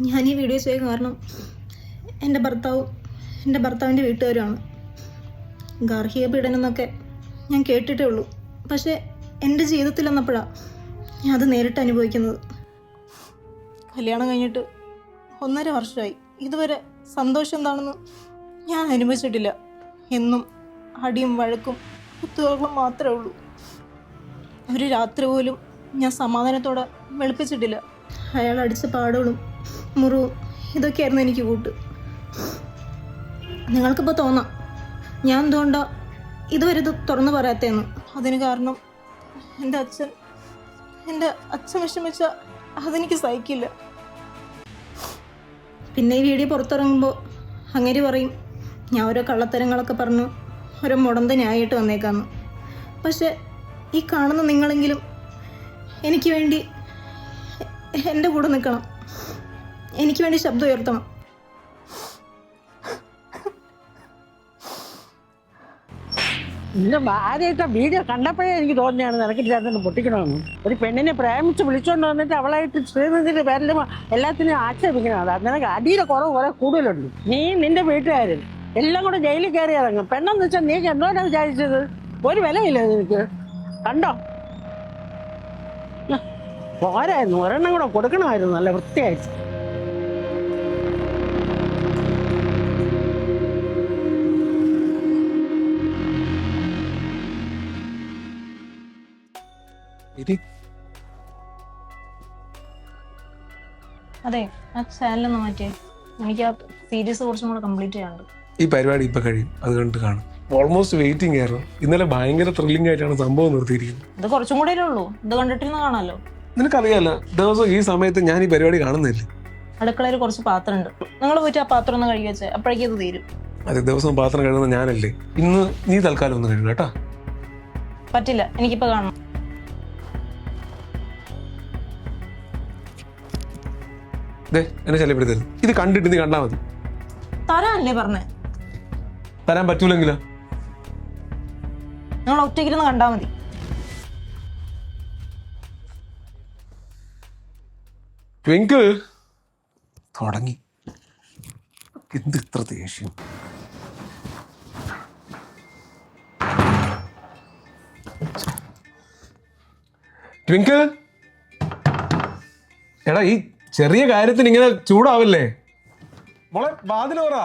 ഞാൻ ഈ വീഡിയോ ചെയ്യാൻ കാരണം എൻ്റെ ഭർത്താവിൻ്റെ വീട്ടുകാരുമാണ്. ഗാർഹിക പീഡനം എന്നൊക്കെ ഞാൻ കേട്ടിട്ടേ ഉള്ളൂ. പക്ഷേ എൻ്റെ ജീവിതത്തിൽ വന്നപ്പോഴാണ് ഞാൻ അത് നേരിട്ട് അനുഭവിക്കുന്നത്. കല്യാണം കഴിഞ്ഞിട്ട് 1.5 വർഷമായി. ഇതുവരെ സന്തോഷം എന്താണെന്ന് ഞാൻ അനുഭവിച്ചിട്ടില്ല. എന്നും അടിയും വഴക്കും കുത്തുകളും മാത്രമേ ഉള്ളൂ. ഒരു രാത്രി പോലും ഞാൻ സമാധാനത്തോടെ വെളുപ്പിച്ചിട്ടില്ല. അയാൾ അടിച്ച പാടുകളും മുറിവും ഇതൊക്കെയായിരുന്നു എനിക്ക് കൂട്ട്. നിങ്ങൾക്കിപ്പോൾ തോന്നാം ഞാൻ എന്തുകൊണ്ടാ ഇതുവരെ ഇത് തുറന്നു പറയാത്തതെന്ന്. അതിന് കാരണം എൻ്റെ അച്ഛൻ വിഷമിച്ച അതെനിക്ക് സഹിക്കില്ല. പിന്നെ ഈ വീഡിയോ പുറത്തിറങ്ങുമ്പോൾ അങ്ങേര് പറയും ഞാൻ ഓരോ കള്ളത്തരങ്ങളൊക്കെ പറഞ്ഞു ഓരോ മുടന്തനായിട്ട് വന്നേക്കാന്ന്. പക്ഷെ ഈ കാണുന്ന നിങ്ങളെങ്കിലും എനിക്ക് വേണ്ടി എൻ്റെ കൂടെ നിൽക്കണം, എനിക്ക് വേണ്ടി ശബ്ദം ഉയർത്തണം. നിന്റെ ആദ്യമായിട്ട് വീഡിയോ കണ്ടപ്പോഴേ എനിക്ക് തോന്നിയാണ് നിനക്ക് ചേർന്നിട്ട് പൊട്ടിക്കണമെന്ന്. ഒരു പെണ്ണിനെ പ്രേമിച്ച് വിളിച്ചോണ്ട് വന്നിട്ട് അവളായിട്ട് ശ്രീമതിന്റെ പേരിൽ എല്ലാത്തിനും ആക്ഷേപിക്കണതാണ്. നിനക്ക് അടിയുടെ കുറവ് കുറെ കൂടുതലുണ്ട്. നീ നിന്റെ വീട്ടുകാരൻ എല്ലാം കൂടെ ജയിലിൽ കയറി ഇറങ്ങും. പെണ്ണെന്ന് വെച്ചാൽ നീ എന്തോന്നാ വിചാരിച്ചത്? ഒരു വിലയില്ല നിനക്ക്. കണ്ടോ പോരായിരുന്നു, ഒരെണ്ണം കൂടെ കൊടുക്കണമായിരുന്നു നല്ല വൃത്തിയായിട്ട്. അതെ, ആ ചാനലൊന്ന് മാറ്റിയേ. എനിക്ക് ആ സീരീസ് കുറച്ചും കൂടെ കംപ്ലീറ്റ് ചെയ്യാനുണ്ട്. ഈ പരിപാടി ഇപ്പൊ കഴിയും, അത് കണ്ടിട്ട് കാണും. ഓൾമോസ്റ്റ് വെയിറ്റിംഗ് ആയിരുന്നു. ഇന്നലെ ഭയങ്കര ത്രില്ലിംഗ് ആയിട്ടാണ് സംഭവം നിർത്തിയിരിക്കുന്നത്. ഇത് കുറച്ചും കൂടെ ഉള്ളൂ, ഇത് കണ്ടിട്ടിരുന്ന് കാണാമല്ലോ. നിനക്കറിയാലോ ദിവസം ഈ സമയത്ത് ഞാൻ ഈ പരിപാടി കാണുന്നില്ല. അടുക്കളയിൽ കുറച്ച് പാത്രമുണ്ട്, നിങ്ങൾ പോയിട്ട് ആ പാത്രം ഒന്ന് കഴുകി വെച്ചേ, അപ്പോഴേക്കും ഇത് തീരും. അതെ, ദിവസം പാത്രം കഴുകുന്ന ഞാനല്ലേ. ഇന്ന് നീ തൽക്കാലം ഒന്ന് കഴുകുക കേട്ടാ. പറ്റില്ല, എനിക്കിപ്പോ കാണണം. എന്നെ ശല്യപ്പെടുത്തരുത്. ഇത് കണ്ടിട്ട് നീ കണ്ടാ മതി. തരാനല്ലേ പറഞ്ഞേ? തരാൻ പറ്റൂലെങ്കിലോ? നിങ്ങൾ ഒറ്റയ്ക്കിരുന്ന് കണ്ടാ മതി. ട്വിങ്കിൾ തുടങ്ങി. എന്ത് ഇത്ര ദേഷ്യം? ട്വിങ്കിൾ, എടാ ഈ ചെറിയ കാര്യത്തിന് ഇങ്ങനെ ചൂടാവല്ലേ മോളെ. വാതിൽ പറ.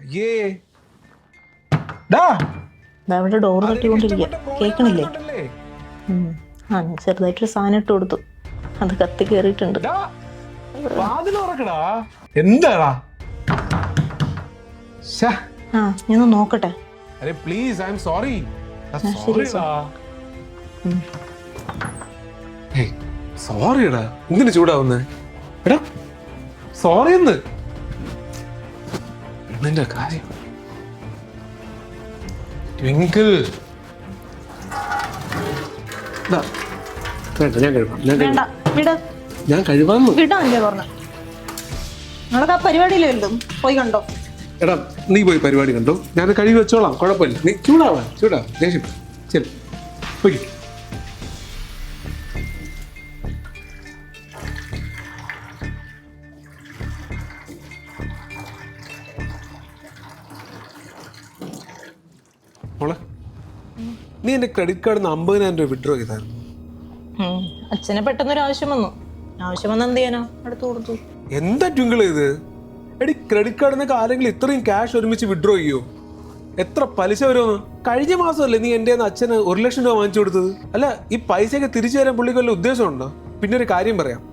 അയ്യേ അവിടെ ഡോർ തട്ടിക്കൊണ്ടിരിക്കുക, കേൾക്കണില്ലേ? ആ, ഞാൻ ചെറുതായിട്ടൊരു സാധനം ഇട്ട് കൊടുത്തു, അത് കത്തി കയറിയിട്ടുണ്ട്. എന്താടാ? ആ, ഞാൻ നോക്കട്ടെ. Please, I am sorry. സോറിടാ, എന്തിനു ചൂടാവുന്നേ? എടാ സോറി എന്ന് നിന്റെ കാര്യം. ട്വിങ്കിൾ ഞാൻ കഴിവാന്ന് വിടാല്ലേ പറഞ്ഞ. നിങ്ങളൊക്കെ ആ പരിപാടിയിലും പോയി കണ്ടോ? എടാ നീ പോയി പരിപാടി കണ്ടോ, ഞാൻ കഴുകി വെച്ചോളാം, കുഴപ്പമില്ല. നീ ചൂടാവാ ദേഷ്യം. ശരി പോയി. മോളെ, നീ എന്റെ ക്രെഡിറ്റ് കാർഡിൽ നിന്ന് 50,000 രൂപ വിഡ്രോ ചെയ്തായിരുന്നു. അച്ഛനെ പെട്ടെന്നൊരു ആവശ്യം വന്നു. ആവശ്യം വന്ന എന്ത് ചെയ്യാനോ, അടുത്ത് കൊടുത്തു. എന്താ ട്വിങ്കിൾ ഇത്? എടി, ക്രെഡിറ്റ് കാർഡിൽ നിന്നൊക്കെ ആരെങ്കിലും ഇത്രയും ക്യാഷ് ഒരുമിച്ച് വിഡ്രോ ചെയ്യോ? എത്ര പലിശ വരുമെന്ന്? കഴിഞ്ഞ മാസമല്ലേ നീ എൻ്റെ അച്ഛന് 1 ലക്ഷം രൂപ വാങ്ങിച്ചു കൊടുത്തത്? അല്ല, ഈ പൈസയൊക്കെ തിരിച്ചു തരാൻ പുള്ളിക്ക് വല്ല ഉദ്ദേശമുണ്ടോ? പിന്നെ ഒരു കാര്യം പറയാം,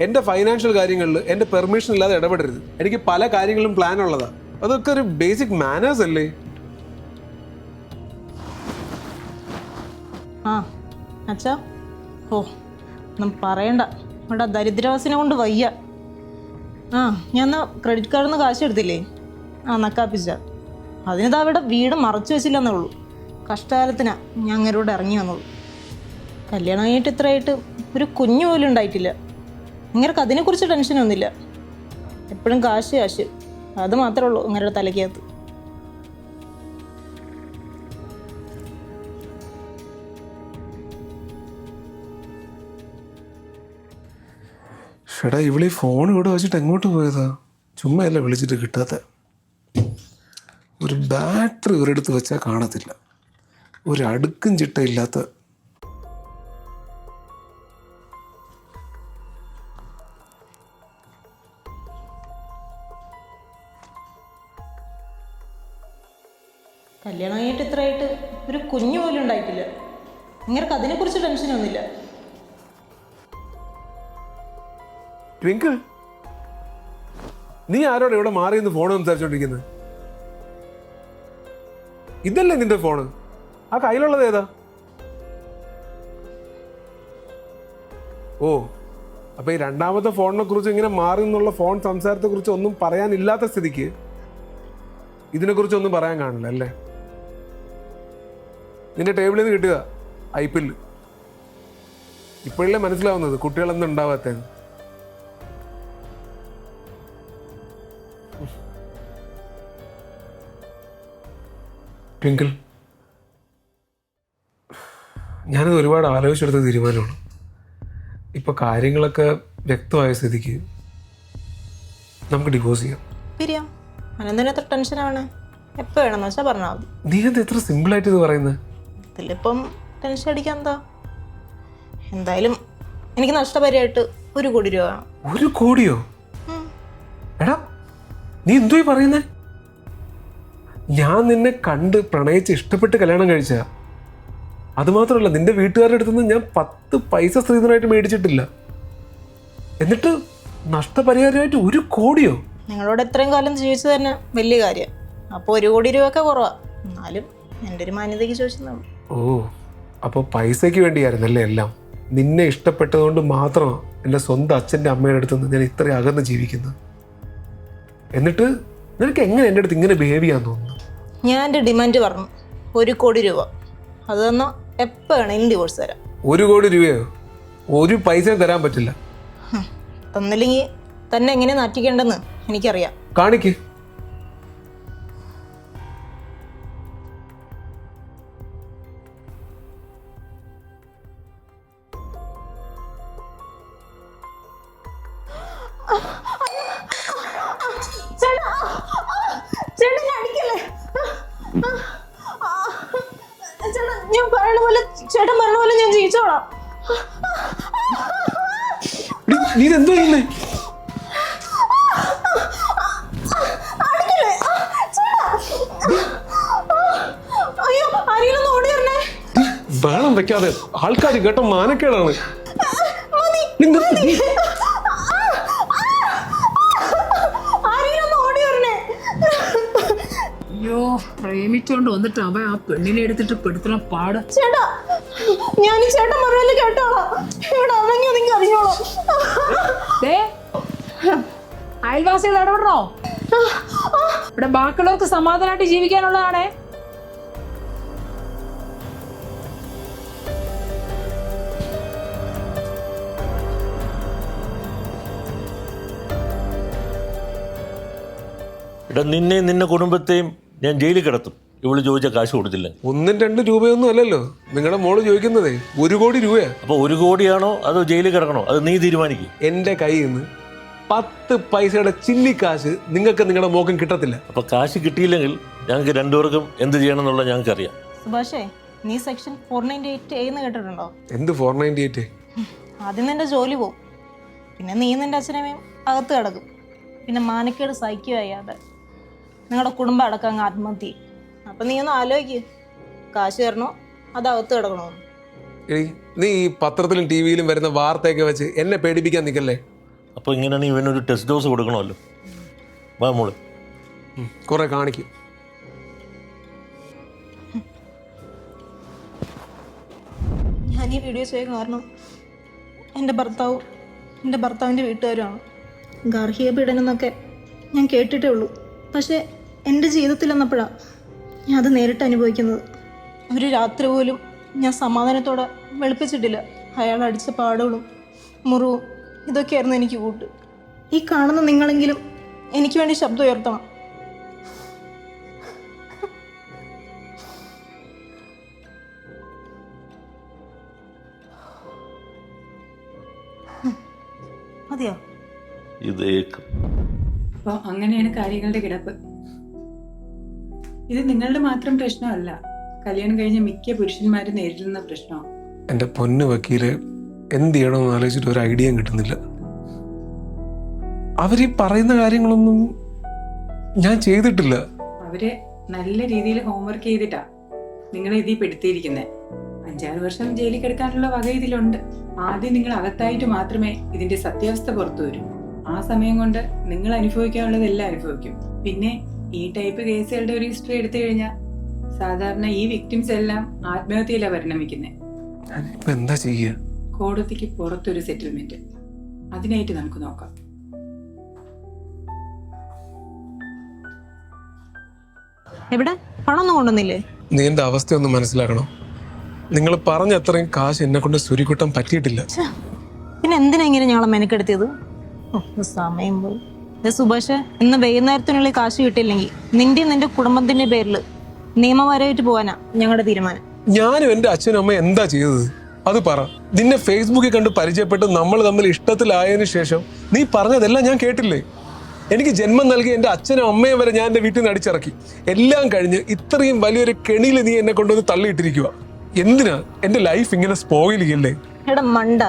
എൻ്റെ ഫൈനാൻഷ്യൽ കാര്യങ്ങളിൽ എൻ്റെ പെർമിഷൻ ഇല്ലാതെ ഇടപെടരുത്. എനിക്ക് പല കാര്യങ്ങളും പ്ലാൻ ഉള്ളതാ. അതൊക്കെ ഒരു ബേസിക് മാനേഴ്സ് അല്ലേ? ആ അച്ഛാ, ഓ ഒന്നും പറയണ്ട, ഇവിടെ ദരിദ്രവാസിനെ കൊണ്ട് വയ്യ. ആ, ഞാൻ ക്രെഡിറ്റ് കാർഡിൽ നിന്ന് കാശ് എടുത്തില്ലേ, ആ നക്കാപ്പിച്ച, അതിനിതാ ഇവിടെ വീട് മറച്ചു വെച്ചില്ലെന്നേ ഉള്ളൂ. കഷ്ടകാലത്തിനാ ഞാൻ അങ്ങരോട് ഇറങ്ങി വന്നുള്ളൂ. കല്യാണം കഴിഞ്ഞിട്ട് ഇത്രയായിട്ട് ഒരു കുഞ്ഞു പോലും ഉണ്ടായിട്ടില്ല. ഇങ്ങനെ അതിനെക്കുറിച്ച് ടെൻഷനൊന്നുമില്ല. എപ്പോഴും കാശ്, അത് മാത്രമേ ഉള്ളൂ ഇങ്ങരുടെ തലയ്ക്കകത്ത്. എടാ ഇവളീ ഫോൺ ഇവിടെ വെച്ചിട്ട് എങ്ങോട്ട് പോയതാ? ചുമ്മാ അല്ല വിളിച്ചിട്ട് കിട്ടാത്ത. ഒരു ബാറ്ററി ഒരിടത്ത് വെച്ചാൽ കാണത്തില്ല. ഒരു അടുക്കും ചിട്ടയില്ലാത്ത. കല്യാണം കഴിഞ്ഞിട്ട് ഇത്രയായിട്ട് ഒരു കുഞ്ഞു പോലും ഉണ്ടായിട്ടില്ല. നിങ്ങൾക്ക് അതിനെക്കുറിച്ച് ടെൻഷനൊന്നുമില്ല. ട്വിങ്കിൾ, നീ ആരോടെ ഇവിടെ മാറി നിന്ന് ഫോൺ സംസാരിച്ചോണ്ടിരിക്കുന്നത്? ഇതല്ലേ നിന്റെ ഫോണ്? ആ കയ്യിലുള്ളത് ഏതാ? ഓ, അപ്പൊ ഈ രണ്ടാമത്തെ ഫോണിനെ കുറിച്ച് ഇങ്ങനെ മാറി നിന്നുള്ള ഫോൺ സംസാരത്തെ കുറിച്ച് ഒന്നും പറയാനില്ലാത്ത സ്ഥിതിക്ക് ഇതിനെക്കുറിച്ചൊന്നും പറയാൻ കാണില്ല അല്ലേ? നിന്റെ ടേബിളിൽ നിന്ന് കിട്ടുക ഐപിഎൽ. ഇപ്പോഴല്ലേ മനസ്സിലാവുന്നത് കുട്ടികളൊന്നും ഉണ്ടാവാത്തത്. ട്വിങ്കിൾ, ഞാനത് ഒരുപാട് ആലോചിച്ചെടുത്ത തീരുമാനമാണ്. ഇപ്പൊ കാര്യങ്ങളൊക്കെ വ്യക്തമായ സ്ഥിതിക്ക് നമുക്ക് ഡിവോഴ്സ് ചെയ്യാം. പിരിയാം. അനന്തരത്ര ടെൻഷനാണ്. എപ്പോൾ വേണമെന്ന് വെച്ചാൽ പറഞ്ഞാൽ മതി. നീ എന്താ എത്ര സിമ്പിളായിട്ട് ഇത് പറയുന്നത്? ഇതിലിപ്പം ടെൻഷൻ അടിക്കാൻ എന്താ? എന്തായാലും എനിക്ക് നഷ്ടപരിയായിട്ട് 1 കോടി രൂപ വേണം. 1 കോടിയോ? എടാ നീ എന്തോ പറയുന്നേ? ഞാൻ നിന്നെ കണ്ട് പ്രണയിച്ച് ഇഷ്ടപ്പെട്ട് കല്യാണം കഴിച്ച. അതുമാത്രമല്ല, നിന്റെ വീട്ടുകാരുടെ അടുത്ത് നിന്ന് ഞാൻ 10 പൈസ സ്ത്രീധനമായിട്ട് മേടിച്ചിട്ടില്ല. എന്നിട്ട് നഷ്ടപരിഹാരമായിട്ട് 1 കോടിയോ? നിങ്ങളോട് എത്രയും കാലം ജീവിച്ചു തന്നെ വലിയ കാര്യം. അപ്പോൾ 1 കോടി രൂപയൊക്കെ കുറവാണ്. എന്നാലും എൻ്റെ ഒരു മാന്യതയ്ക്ക് ചോദിച്ചതാണ്. ഓ, അപ്പോൾ പൈസയ്ക്ക് വേണ്ടിയായിരുന്നല്ലേ എല്ലാം? നിന്നെ ഇഷ്ടപ്പെട്ടതുകൊണ്ട് മാത്രമാണ് എൻ്റെ സ്വന്തം അച്ഛൻ്റെ അമ്മയുടെ അടുത്ത് നിന്ന് ഞാൻ ഇത്രയും അകന്ന് ജീവിക്കുന്നത്. എന്നിട്ട് നിനക്ക് എങ്ങനെ എൻ്റെ അടുത്ത് ഇങ്ങനെ ബിഹേവ് ചെയ്യാൻ തോന്നുന്നു? ഞാൻ എൻ്റെ ഡിമാൻഡ് പറഞ്ഞു 1 കോടി രൂപ. അത് തന്നാൽ എപ്പോൾ വേണമെങ്കിലും ഡിവോഴ്സ് തരാം. 1 കോടി രൂപയോ? 1 പൈസയും തരാൻ പറ്റില്ല. തന്നില്ലെങ്കിൽ തന്നെ എങ്ങനെ നാറ്റിക്കേണ്ടെന്ന് എനിക്കറിയാം. കാണിക്ക്. ചേട്ടൻ പറഞ്ഞ പോലെ ഞാൻ ജീവിച്ചോളാം. നീ എന്തോ ചെയ്യുന്നേ? അയ്യോ, ആരെങ്കിലും ഓടി വരണേ. വേണം വെക്കാതെ, ആൾക്കാർ കേട്ടോ മാനക്കേടാണ്. അയ്യോ, പ്രേമിച്ചോണ്ട് വന്നിട്ട് അവൻ ആ പെണ്ണിനെ എടുത്തിട്ട് പെടുത്തണം പാട്. ചേട്ടാ, ഞാൻ ചേട്ടൻ പറഞ്ഞാലും കേട്ടോളാം. ഇവിടെ അടങ്ങി ഒതുങ്ങി അറിഞ്ഞോളാം. അയൽവാസികൾ ഇടപെടണോ? ഇവിടെ ബാക്കിയുള്ളവർക്ക് സമാധാനമായിട്ട് ജീവിക്കാനുള്ളതാണേ. എടാ, നിന്നെയും നിന്റെ കുടുംബത്തെയും ഞാൻ ജയിലിൽ കിടത്തും ഇവള് ചോദിച്ച കാശ് കൊടുത്തില്ല. 1-2 രൂപയൊന്നും അല്ലല്ലോ നിങ്ങളുടെ മോള് ചോദിക്കുന്നതേ. 1 കോടി രൂപയാ. അപ്പൊ 1 കോടിയാണോ അതോ ജയിലിൽ കിടക്കണോ? അത് നീ തീരുമാനിക്കും. എന്റെ കയ്യിൽ നിന്ന് 10 പൈസയുടെ ചില്ലിക്കാശ് നിങ്ങൾക്ക് നിങ്ങളുടെ മോക്കം കിട്ടത്തില്ല. അപ്പൊ കാശ് കിട്ടിയില്ലെങ്കിൽ ഞങ്ങൾക്ക് 2 പേർക്കും എന്ത് ചെയ്യണം എന്നുള്ളത് ഞങ്ങൾക്ക് അറിയാം. സുഭാഷേ, നീ സെക്ഷൻ 498A എന്ന് കേട്ടിട്ടുണ്ടോ? എന്ത് 498? ആദ്യം നിന്റെ ജോലി പോവും. പിന്നെ നീ നിന്റെ അച്ഛനമ്മയും അകത്ത് കിടക്കും. പിന്നെ മാനക്കേട് സഹിക്കുക ചെയ്യാതെ നിങ്ങളുടെ കുടുംബം അടക്കം അങ്ങ് ആത്മഹത്യ. അപ്പം നീ ഒന്ന് ആലോചിക്ക്, കാശ് തരണോ അത് അകത്ത് കിടക്കണോ? നീ ഈ പത്രത്തിലും ടി വിയിലും വരുന്ന വാർത്തയൊക്കെ വെച്ച് എന്നെ പേടിപ്പിക്കാൻ നിൽക്കല്ലേ. അപ്പോൾ ഇങ്ങനെയാണെങ്കിൽ ഇവനൊരു ടെസ്റ്റ് ഡോസ് കൊടുക്കണമല്ലോ. വാ മോള്, കുറെ കാണിക്കും. ഞാൻ ഈ വീഡിയോ ചെയ്യാൻ കാരണം എൻ്റെ ഭർത്താവിൻ്റെ വീട്ടുകാരുമാണ്. ഗാർഹിക പീഡനം എന്നൊക്കെ ഞാൻ കേട്ടിട്ടേ ഉള്ളൂ. പക്ഷേ എൻ്റെ ജീവിതത്തിൽ വന്നപ്പോഴാണ് ഞാൻ അത് നേരിട്ട് അനുഭവിക്കുന്നത്. ഒരു രാത്രി പോലും ഞാൻ സമാധാനത്തോടെ വെളുപ്പിച്ചിട്ടില്ല. അയാൾ അടിച്ച പാടുകളും മുറിവും ഇതൊക്കെയായിരുന്നു എനിക്ക് കൂട്ട്. ഈ കാണുന്ന നിങ്ങളെങ്കിലും എനിക്ക് വേണ്ടി ശബ്ദം ഉയർത്തണം. മതിയോ? ചെയ്തേക്കും. അപ്പോൾ അങ്ങനെയാണ് കാര്യങ്ങളുടെ കിടപ്പ്. ഇത് നിങ്ങളുടെ മാത്രം പ്രശ്നമല്ല, കല്യാണം കഴിഞ്ഞ മിക്ക പുരുഷന്മാരും നേരിടുന്ന പ്രശ്നമാണ്. എൻ്റെ പൊന്നു വക്കീല്, എന്ത് ചെയ്യണമെന്ന് ആലോചിച്ചിട്ട് ഒരു ഐഡിയയും കിട്ടുന്നില്ല. അവരീ പറയുന്ന കാര്യങ്ങളൊന്നും ഞാൻ ചെയ്തിട്ടില്ല. അവര് നല്ല രീതിയിൽ ഹോംവർക്ക് ചെയ്തിട്ടാ നിങ്ങളെ ഇതിൽ പെടുത്തിയിരിക്കുന്നത്. 5-6 വർഷം ജയിലിൽ കിടക്കാനുള്ള വക ഇതിലുണ്ട്. ആദ്യം നിങ്ങൾ അകത്തായിട്ട് മാത്രമേ ഇതിന്റെ സത്യാവസ്ഥ പുറത്തു വരൂ. ആ സമയം കൊണ്ട് നിങ്ങൾ അനുഭവിക്കാനുള്ളതെല്ലാം അനുഭവിക്കും. പിന്നെ ഈ ടൈപ്പ് കേസുകളുടെ ഒരു ഹിസ്റ്ററി എടുത്തു കഴിഞ്ഞാൽ സാധാരണ ഈ വിക്ടിംസ് എല്ലാം ആത്മഹത്യയിലാണ് പരിണമിക്കുന്നത്. ഞാനിപ്പോ എന്താ ചെയ്യുക? കോടതിക്ക് പുറത്തൊരു സെറ്റിൽമെന്റ്, അതിനായിട്ട് നമുക്ക് നോക്കാം. എവിടെ പണമൊന്നും കൊണ്ടുവന്നില്ലേ? നീ എൻ്റെ അവസ്ഥയൊന്നും മനസ്സിലാക്കണം. നിങ്ങൾ പറഞ്ഞ അത്രയും കാശ് എന്നെ കൊണ്ട് സുരിക്കുട്ടം പറ്റിയിട്ടില്ല. പിന്നെ എന്തിനാ ഇങ്ങനെ ഞങ്ങളെ മെനക്കെടുത്തിയത്? സമയം പോയി. സുഭാഷ്, ഇന്ന് വൈകുന്നേരത്തിനുള്ളിൽ കാശ് കിട്ടിയില്ലെങ്കിൽ നിന്റെ കുടുംബത്തിന്റെ പേരിൽ നിയമപരമായിട്ട് പോകാനാ ഞങ്ങളുടെ തീരുമാനം. ഞാനും എൻ്റെ അച്ഛനും അമ്മ എന്താ ചെയ്തത് അത് പറ. നിന്നെ ഫേസ്ബുക്കിൽ കണ്ട് പരിചയപ്പെട്ട് നമ്മൾ തമ്മിൽ ഇഷ്ടത്തിലായതിനു ശേഷം നീ പറഞ്ഞതെല്ലാം ഞാൻ കേട്ടില്ലേ? എനിക്ക് ജന്മം നൽകി എൻ്റെ അച്ഛനും അമ്മയും വരെ ഞാൻ എൻ്റെ വീട്ടിൽ നിന്ന് അടിച്ചിറക്കി. എല്ലാം കഴിഞ്ഞ് ഇത്രയും വലിയൊരു കെണിയിൽ നീ എന്നെ കൊണ്ടുവന്ന് തള്ളിയിട്ടിരിക്കുക. എന്തിനാ എൻ്റെ ലൈഫ് ഇങ്ങനെ സ്പോയിൽ ചെയ്യല്ലേ? എടാ മണ്ട,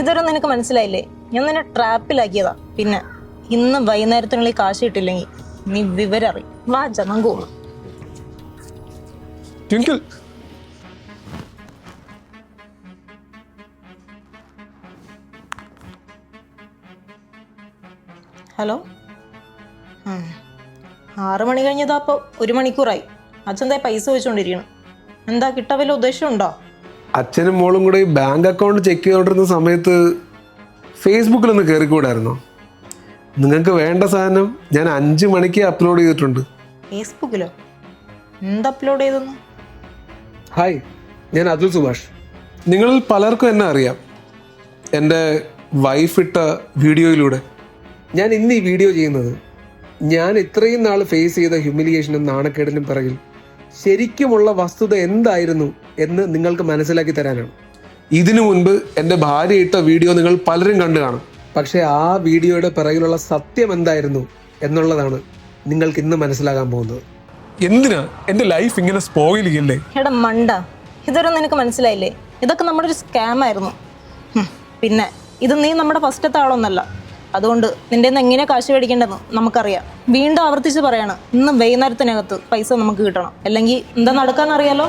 ഇതൊരു നിനക്ക് മനസ്സിലായില്ലേ? ഞാൻ നിന്നെ ട്രാപ്പിലാക്കിയതാ. പിന്നെ ഇന്ന് വൈകുന്നേരത്തിനുള്ളിൽ കാശ് കിട്ടില്ലെങ്കിൽ നീ വിവരം അറിയും. വാ ജനങ്കൂ. Twinkle, hello. 6 മണി കഴിഞ്ഞതാ. അപ്പോൾ 1 മണിക്കൂറായി. അച്ഛൻ പൈസ വെച്ചുകൊണ്ടിരിക്കണം. എന്താ കിട്ടാൻ വല്ല ഉദ്ദേശമുണ്ടോ? അച്ഛനും മോളും കൂടെ ഈ ബാങ്ക് അക്കൗണ്ട് ചെക്ക് ചെയ്തോണ്ടിരുന്ന സമയത്ത് ഫേസ്ബുക്കിലൊന്ന് കയറിക്കൂടായിരുന്നോ? നിങ്ങൾക്ക് വേണ്ട സാധനം ഞാൻ 5 മണിക്ക് അപ്ലോഡ് ചെയ്തിട്ടുണ്ട്. ഫേസ്ബുക്കിലോ? എന്ത് അപ്ലോഡ് ചെയ്തെന്ന്? ഹായ്, ഞാൻ അതുൽ സുഭാഷ്. നിങ്ങളിൽ പലർക്കും എന്നെ അറിയാം എൻ്റെ വൈഫ് ഇട്ട വീഡിയോയിലൂടെ. ഞാൻ ഇന്ന് ഈ വീഡിയോ ചെയ്യുന്നത് ഞാൻ ഇത്രയും നാൾ ഫേസ് ചെയ്ത ഹ്യൂമിലിയേഷനും നാണക്കേടിനും പിറകിൽ ശരിക്കുമുള്ള വസ്തുത എന്തായിരുന്നു എന്ന് നിങ്ങൾക്ക് മനസ്സിലാക്കി തരാനാണ്. ഇതിനു മുൻപ് എൻ്റെ ഭാര്യ ഇട്ട വീഡിയോ നിങ്ങൾ പലരും കണ്ടു കാണും. പക്ഷേ ആ വീഡിയോയുടെ പിറകിലുള്ള സത്യം എന്തായിരുന്നു എന്നുള്ളതാണ് നിങ്ങൾക്ക് ഇന്ന് മനസ്സിലാകാൻ പോകുന്നത്. എന്തിനാ എൻ്റെ ലൈഫ് ഇങ്ങനെ സ്പോയിൽ ചെയ്യല്ലേ? എടാ മണ്ട, ഇതൊരു നിനക്ക് മനസ്സിലായില്ലേ? ഇതൊക്കെ നമ്മുടെ ഒരു സ്കാം ആയിരുന്നു. പിന്നെ ഇത് നീ നമ്മുടെ ഫസ്റ്റത്തെ ആളൊന്നല്ല. അതുകൊണ്ട് നിന്റെ എങ്ങനെ കാശ് മേടിക്കേണ്ടെന്ന് നമുക്കറിയാം. വീണ്ടും ആവർത്തിച്ച് പറയാണ്, ഇന്ന് വൈകുന്നേരത്തിനകത്ത് പൈസ നമുക്ക് കിട്ടണം. അല്ലെങ്കിൽ എന്താ നടക്കാന്നറിയാലോ.